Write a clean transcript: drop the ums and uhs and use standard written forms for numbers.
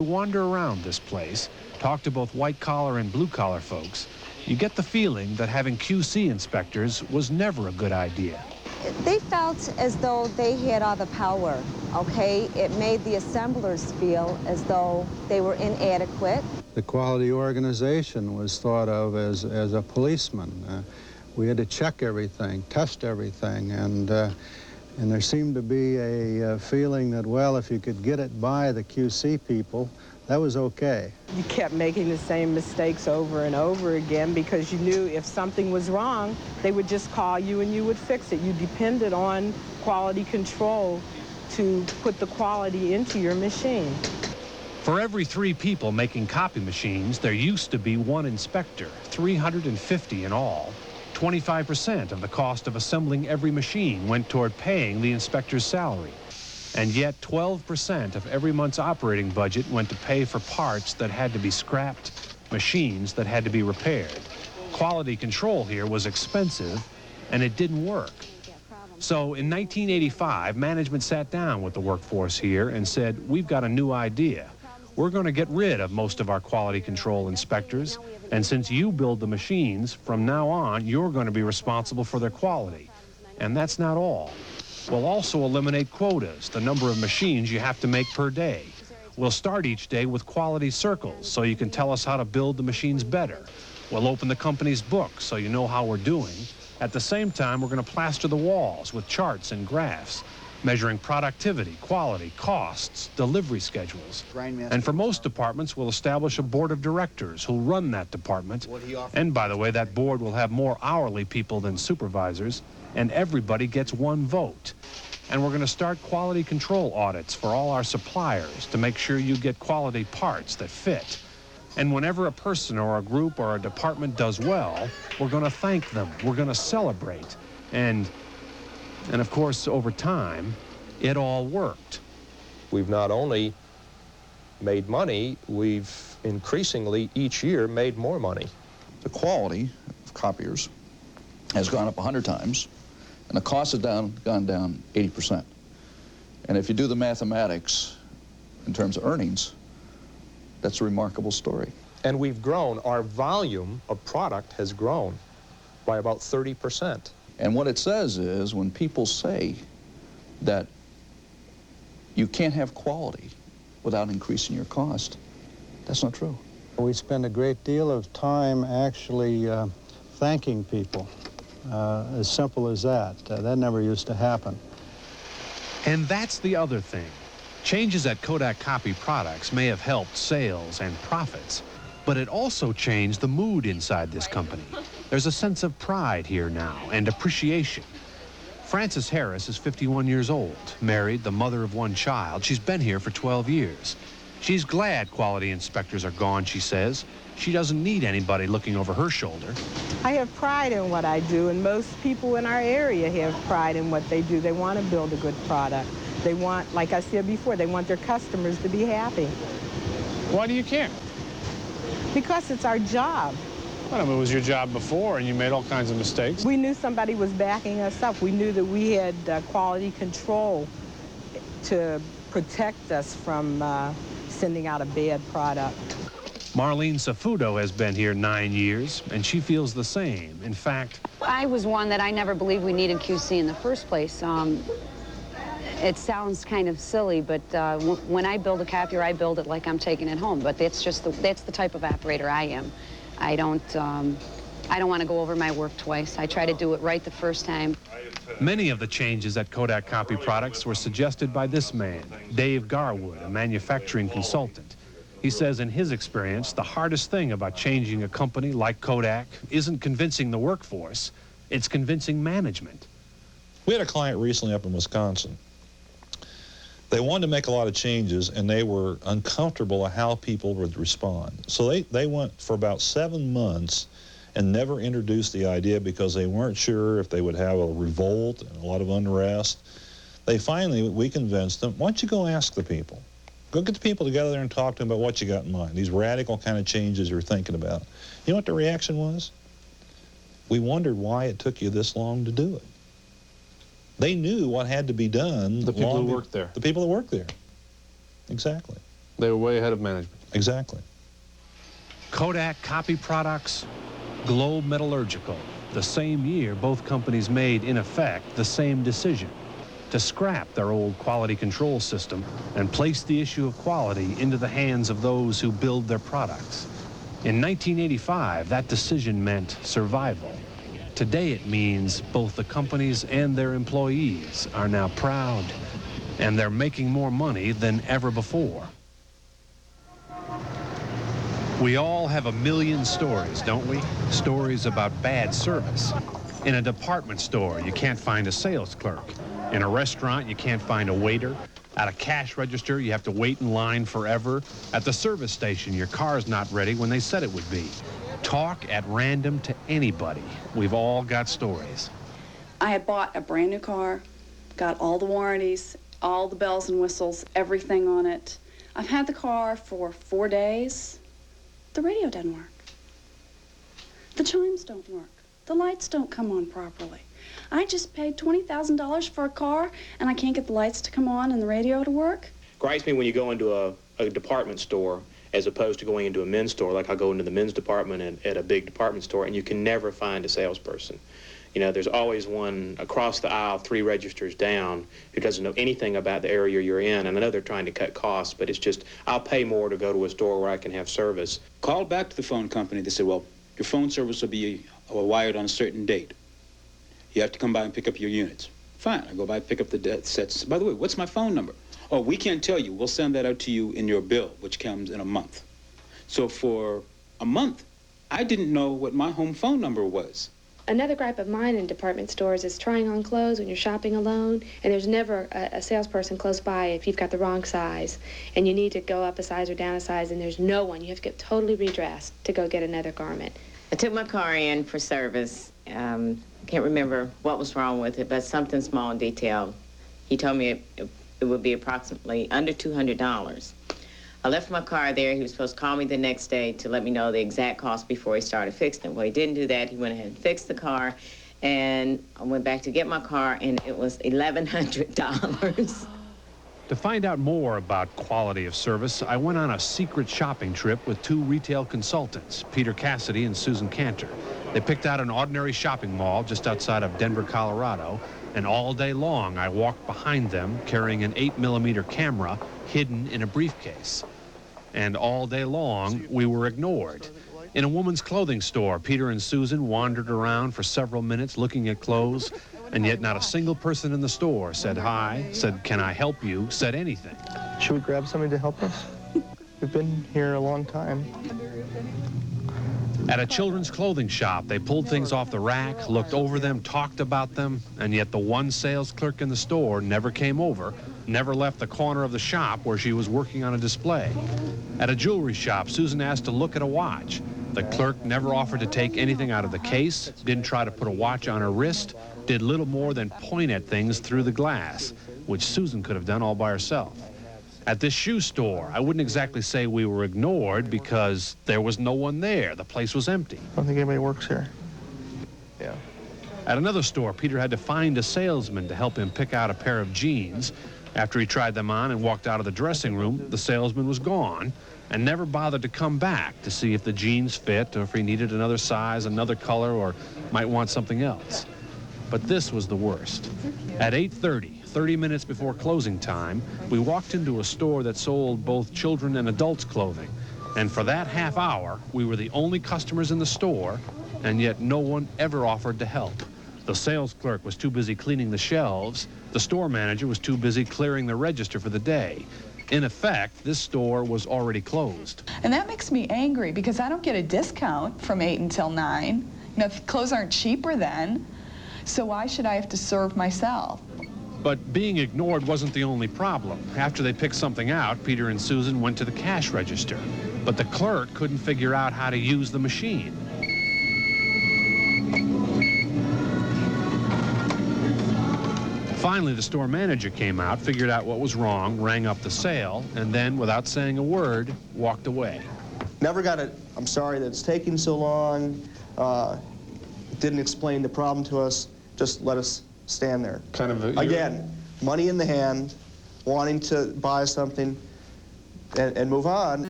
Wander around this place, talk to both white-collar and blue-collar folks, you get the feeling that having QC inspectors was never a good idea. They felt as though they had all the power, okay? It made the assemblers feel as though they were inadequate. The quality organization was thought of as a policeman. We had to check everything, test everything, and there seemed to be a feeling that, well, if you could get it by the QC people, that was okay. You kept making the same mistakes over and over again because you knew if something was wrong, they would just call you and you would fix it. You depended on quality control to put the quality into your machine. For every 3 people making copy machines, there used to be 1 inspector, 350 in all. 25% of the cost of assembling every machine went toward paying the inspector's salary. And yet 12% of every month's operating budget went to pay for parts that had to be scrapped, machines that had to be repaired. Quality control here was expensive, and it didn't work. So in 1985, management sat down with the workforce here and said, we've got a new idea. We're going to get rid of most of our quality control inspectors, and since you build the machines, from now on, you're going to be responsible for their quality. And that's not all. We'll also eliminate quotas, the number of machines you have to make per day. We'll start each day with quality circles, so you can tell us how to build the machines better. We'll open the company's book, so you know how we're doing. At the same time, we're going to plaster the walls with charts and graphs, measuring productivity, quality, costs, delivery schedules. And for most departments, we'll establish a board of directors who'll run that department. And by the way, that board will have more hourly people than supervisors, and everybody gets 1 vote. And we're going to start quality control audits for all our suppliers to make sure you get quality parts that fit. And whenever a person or a group or a department does well, we're going to thank them. We're going to celebrate. And of course, over time, it all worked. We've not only made money, we've increasingly each year made more money. The quality of copiers has gone up 100 times, and the cost has gone down 80%. And if you do the mathematics in terms of earnings, that's a remarkable story. And we've grown. Our volume of product has grown by about 30%. And what it says is when people say that you can't have quality without increasing your cost, that's not true. We spend a great deal of time actually thanking people, as simple as that. That never used to happen. And that's the other thing. Changes at Kodak Copy Products may have helped sales and profits, but it also changed the mood inside this company. There's a sense of pride here now and appreciation. Frances Harris is 51 years old, married, the mother of 1 child. She's been here for 12 years. She's glad quality inspectors are gone, she says. She doesn't need anybody looking over her shoulder. I have pride in what I do, and most people in our area have pride in what they do. They want to build a good product. They want, like I said before, they want their customers to be happy. Why do you care? Because it's our job. Well, I mean, it was your job before, and you made all kinds of mistakes. We knew somebody was backing us up. We knew that we had quality control to protect us from sending out a bad product. Marlene Safudo has been here 9 years, and she feels the same. In fact, I was one that I never believed we needed QC in the first place. It sounds kind of silly, but when I build a copier, I build it like I'm taking it home. But that's just that's the type of operator I am. I don't want to go over my work twice. I try to do it right the first time. many of the changes at Kodak Copy Products were suggested by this man, Dave Garwood, a manufacturing consultant. He says in his experience, the hardest thing about changing a company like Kodak isn't convincing the workforce, it's convincing management. We had a client recently up in Wisconsin. They wanted to make a lot of changes, and they were uncomfortable at how people would respond. So they went for about 7 months and never introduced the idea because they weren't sure if they would have a revolt and a lot of unrest. We convinced them, why don't you go ask the people? Go get the people together and talk to them about what you got in mind, these radical kind of changes you're thinking about. You know what the reaction was? We wondered why it took you this long to do it. They knew what had to be done. The people who worked there. The people that worked there. Exactly. They were way ahead of management. Exactly. Kodak Copy Products, Globe Metallurgical. The same year, both companies made, in effect, the same decision: to scrap their old quality control system and place the issue of quality into the hands of those who build their products. In 1985, that decision meant survival. Today it means both the companies and their employees are now proud, and they're making more money than ever before. We all have a million stories, don't we? Stories about bad service. In a department store, you can't find a sales clerk. In a restaurant, you can't find a waiter. At a cash register, you have to wait in line forever. At the service station, your car's not ready when they said it would be. Talk at random to anybody. We've all got stories. I had bought a brand new car, got all the warranties, all the bells and whistles, everything on it. I've had the car for 4 days. The radio doesn't work. The chimes don't work. The lights don't come on properly. I just paid $20,000 for a car, and I can't get the lights to come on and the radio to work. Gripes me when you go into a department store as opposed to going into a men's store. Like I go into the men's department at a big department store, and you can never find a salesperson. You know, there's always one across the aisle, 3 registers down, who doesn't know anything about the area you're in. And I know they're trying to cut costs, but it's just, I'll pay more to go to a store where I can have service. Called back to the phone company. They said, well, your phone service will be wired on a certain date. You have to come by and pick up your units. Fine, I go by, pick up the sets. By the way, what's my phone number? Oh, we can't tell you. We'll send that out to you in your bill, which comes in a month. So for a month, I didn't know what my home phone number was. Another gripe of mine in department stores is trying on clothes when you're shopping alone, and there's never a salesperson close by if you've got the wrong size, and you need to go up a size or down a size, and there's no one. You have to get totally redressed to go get another garment. I took my car in for service. Can't remember what was wrong with it, but something small and detailed. He told me it would be approximately under $200. I left my car there. He was supposed to call me the next day to let me know the exact cost before he started fixing it. Well, he didn't do that. He went ahead and fixed the car, and I went back to get my car, and it was $1,100. To find out more about quality of service, I went on a secret shopping trip with 2 retail consultants, Peter Cassidy and Susan Cantor. They picked out an ordinary shopping mall just outside of Denver, Colorado, and all day long I walked behind them carrying an 8mm camera hidden in a briefcase. And all day long we were ignored. In a woman's clothing store, Peter and Susan wandered around for several minutes looking at clothes, and yet not a single person in the store said hi, said, "Can I help you?" said anything. Should we grab somebody to help us? We've been here a long time. At a children's clothing shop, they pulled things off the rack, looked over them, talked about them, and yet the one sales clerk in the store never came over, never left the corner of the shop where she was working on a display. At a jewelry shop, Susan asked to look at a watch. The clerk never offered to take anything out of the case, didn't try to put a watch on her wrist, did little more than point at things through the glass, which Susan could have done all by herself. At this shoe store, I wouldn't exactly say we were ignored because there was no one there. The place was empty. I don't think anybody works here. Yeah. At another store, Peter had to find a salesman to help him pick out a pair of jeans. After he tried them on and walked out of the dressing room, the salesman was gone and never bothered to come back to see if the jeans fit or if he needed another size, another color, or might want something else. But this was the worst. At 8:30, 30 minutes before closing time, we walked into a store that sold both children and adults clothing. And for that half hour, we were the only customers in the store, and yet no one ever offered to help. The sales clerk was too busy cleaning the shelves. The store manager was too busy clearing the register for the day. In effect, this store was already closed. And that makes me angry because I don't get a discount from 8 until 9. You know, if clothes aren't cheaper then, so why should I have to serve myself? But being ignored wasn't the only problem. After they picked something out, Peter and Susan went to the cash register. But the clerk couldn't figure out how to use the machine. Finally, the store manager came out, figured out what was wrong, rang up the sale, and then, without saying a word, walked away. Never got it. I'm sorry that it's taking so long. Didn't explain the problem to us. Just let us stand there. Kind of again, money in the hand, wanting to buy something, and move on.